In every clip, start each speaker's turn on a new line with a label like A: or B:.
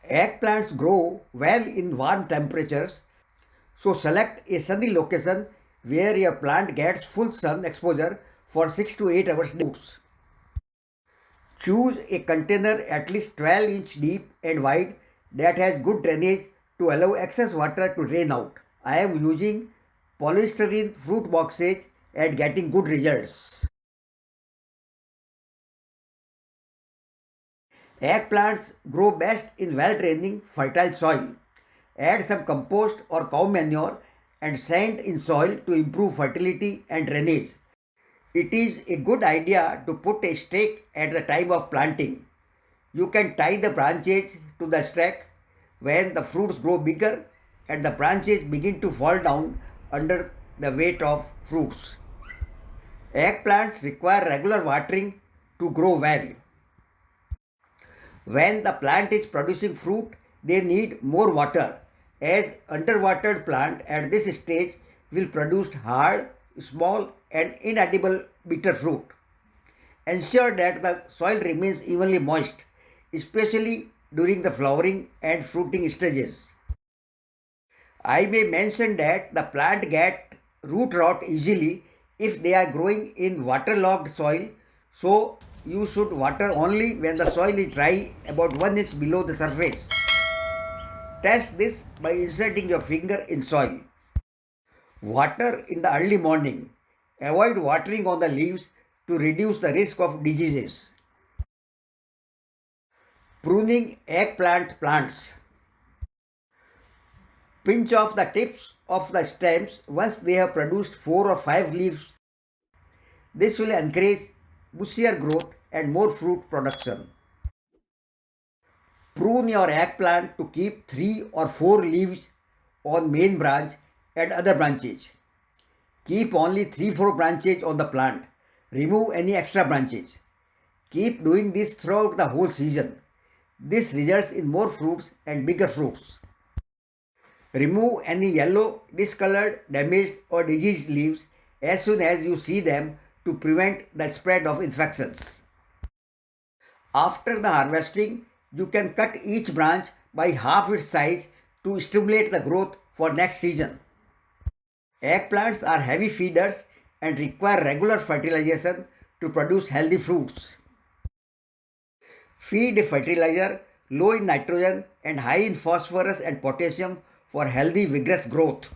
A: Eggplants grow well in warm temperatures, so select a sunny location where your plant gets full sun exposure for 6 to 8 hours daily. Choose a container at least 12-inch deep and wide that has good drainage to allow excess water to drain out. I am using polystyrene fruit boxes and getting good results. Eggplants grow best in well-draining, fertile soil. Add some compost or cow manure and sand in soil to improve fertility and drainage. It is a good idea to put a stake at the time of planting. You can tie the branches to the stake when the fruits grow bigger and the branches begin to fall down under the weight of fruits. Eggplants require regular watering to grow well. When the plant is producing fruit, they need more water, as underwatered plant at this stage will produce hard, small and inedible bitter fruit. Ensure that the soil remains evenly moist, especially during the flowering and fruiting stages. I may mention that the plant get root rot easily if they are growing in waterlogged soil, so you should water only when the soil is dry about 1 inch below the surface. Test this by inserting your finger in soil. Water in the early morning. Avoid watering on the leaves to reduce the risk of diseases. Pruning eggplant plants. Pinch off the tips of the stems once they have produced 4 or 5 leaves. This will encourage bushier growth and more fruit production. Prune your eggplant to keep 3 or 4 leaves on main branch and other branches. Keep only 3-4 branches on the plant. Remove any extra branches. Keep doing this throughout the whole season. This results in more fruits and bigger fruits. Remove any yellow, discolored, damaged or diseased leaves as soon as you see them to prevent the spread of infections. After the harvesting, you can cut each branch by half its size to stimulate the growth for next season. Eggplants are heavy feeders and require regular fertilization to produce healthy fruits. Feed a fertilizer low in nitrogen and high in phosphorus and potassium for healthy, vigorous growth.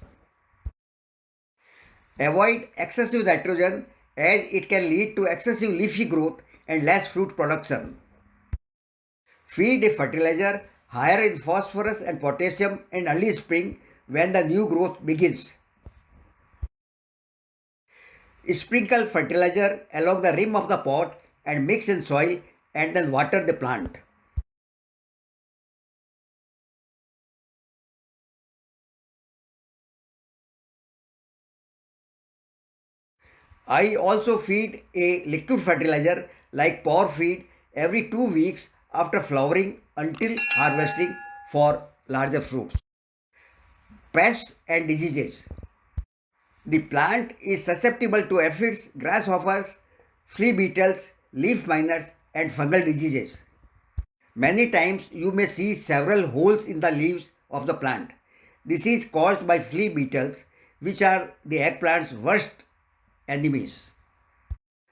A: Avoid excessive nitrogen as it can lead to excessive leafy growth and less fruit production. Feed a fertilizer higher in phosphorus and potassium in early spring when the new growth begins. Sprinkle fertilizer along the rim of the pot and mix in soil and then water the plant. I also feed a liquid fertilizer like power feed every 2 weeks after flowering until harvesting for larger fruits. Pests and diseases. The plant is susceptible to aphids, grasshoppers, flea beetles, leaf miners and fungal diseases. Many times you may see several holes in the leaves of the plant. This is caused by flea beetles, which are the eggplant's worst enemies.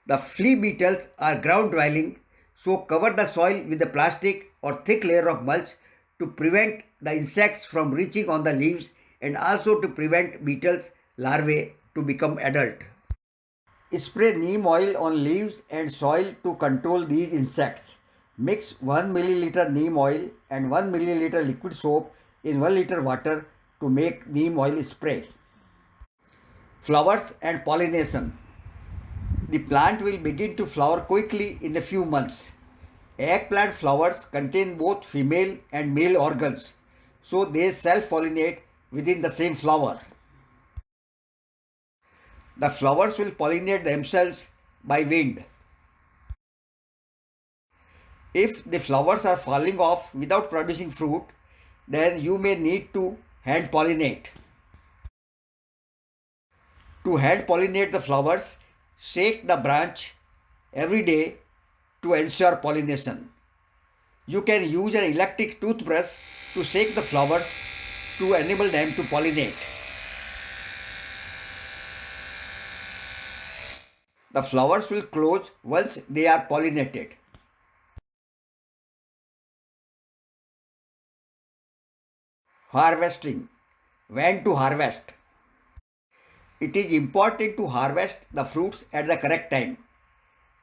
A: The flea beetles are ground dwelling, so cover the soil with a plastic or thick layer of mulch to prevent the insects from reaching on the leaves and also to prevent beetles larvae to become adult. Spray neem oil on leaves and soil to control these insects. Mix 1 milliliter neem oil and 1 milliliter liquid soap in 1 liter water to make neem oil spray. Flowers and pollination. The plant will begin to flower quickly in a few months. Eggplant flowers contain both female and male organs, so they self-pollinate within the same flower. The flowers will pollinate themselves by wind. If the flowers are falling off without producing fruit, then you may need to hand pollinate. To hand pollinate the flowers, shake the branch every day to ensure pollination. You can use an electric toothbrush to shake the flowers to enable them to pollinate. The flowers will close once they are pollinated. Harvesting. When to harvest? It is important to harvest the fruits at the correct time.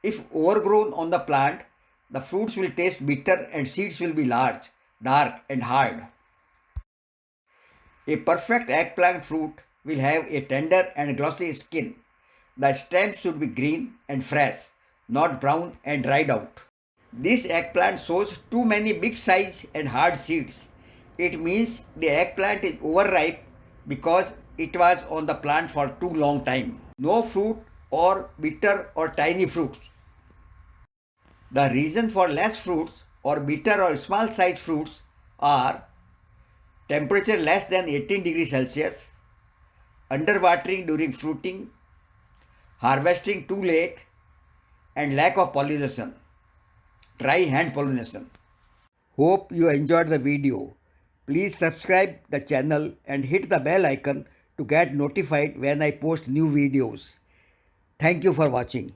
A: If overgrown on the plant, the fruits will taste bitter and seeds will be large, dark and hard. A perfect eggplant fruit will have a tender and glossy skin. The stems should be green and fresh, not brown and dried out. This eggplant shows too many big size and hard seeds. It means the eggplant is overripe because it was on the plant for too long time. No fruit or bitter or tiny fruits. The reason for less fruits or bitter or small size fruits are temperature less than 18 degrees Celsius, underwatering during fruiting, harvesting too late, and lack of pollination, dry hand pollination. Hope you enjoyed the video. Please subscribe the channel and hit the bell icon to get notified when I post new videos. Thank you for watching.